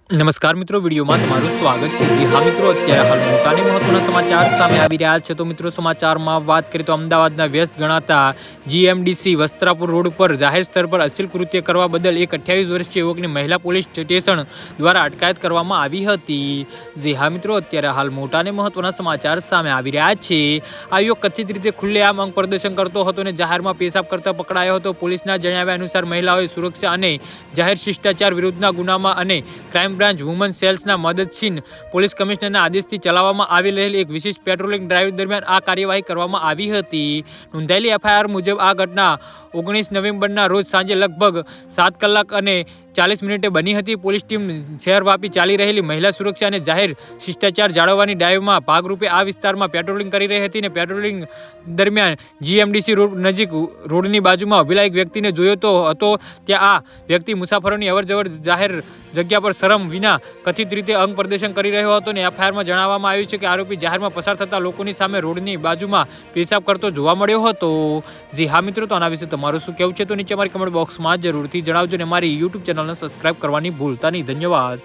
નમસ્કાર મિત્રો, વિડીયોમાં તમારું સ્વાગત છે। જી હા મિત્રો, અત્યારે હાલ મોટા અને મહત્વના સમાચાર સામે આવી રહ્યા છે। તો મિત્રો, સમાચારમાં વાત કરીએ તો અમદાવાદના વ્યસ્ત ગણાતા જીએમડીસી વસ્ત્રાપુર રોડ પર જાહેર સ્થળ પર અશ્લીલ કૃત્ય કરવા બદલ એક 28 વર્ષીય યુવકની મહિલા પોલીસ સ્ટેશન દ્વારા અટકાયત કરવામાં આવી હતી। જી હા મિત્રો, અત્યારે હાલ મોટા અને મહત્વના સમાચાર સામે આવી રહ્યા છે। આ યુવક કથિત રીતે ખુલ્લેઆમ અંગ પ્રદર્શન કરતો હતો અને જાહેરમાં પેશાબ કરતા પકડાયો હતો। પોલીસના જણાવ્યા અનુસાર મહિલાઓએ સુરક્ષા અને જાહેર શિષ્ટાચાર વિરુદ્ધના ગુનામાં અને ક્રાઇમ બ્રાન્ચ વુમન સેલ્સના મદદથી પોલીસ કમિશનરના આદેશથી ચલાવવામાં આવી રહેલી એક વિશેષ પેટ્રોલિંગ ડ્રાઈવ દરમિયાન આ કાર્યવાહી કરવામાં આવી હતી। નોંધાયેલી એફઆઈઆર મુજબ આ ઘટના 19 નવેમ્બરના રોજ સાંજે લગભગ 7:40 બની હતી। પોલીસ ટીમ શહેરવ્યાપી ચાલી રહેલી મહિલા સુરક્ષા અને જાહેર શિષ્ટાચાર જાળવવાની ડ્રાઈવમાં ભાગરૂપે આ વિસ્તારમાં પેટ્રોલિંગ કરી રહી હતી અને પેટ્રોલિંગ દરમિયાન જીએમડીસી રોડ નજીક રોડની બાજુમાં ઉભેલા એક વ્યક્તિને જોયો હતો। ત્યાં આ વ્યક્તિ મુસાફરોની અવરજવર જાહેર જગ્યા પર શરમ વિના કથિત રીતે અંગ પ્રદર્શન કરી રહ્યો હતો અને એફઆઈઆરમાં જણાવવામાં આવ્યું છે કે આરોપી જાહેરમાં પસાર થતા લોકોની સામે રોડની બાજુમાં પેશાબ કરતો જોવા મળ્યો હતો। જી હા મિત્રો, તો આના વિશે તમારું શું કહેવું છે તો નીચે અમારી કમેન્ટ બોક્સમાં જરૂરથી જણાવજો અને અમારી યુટ્યુબ ચેનલને સબસ્ક્રાઇબ કરવાની ભૂલતા નહીં। ધન્યવાદ।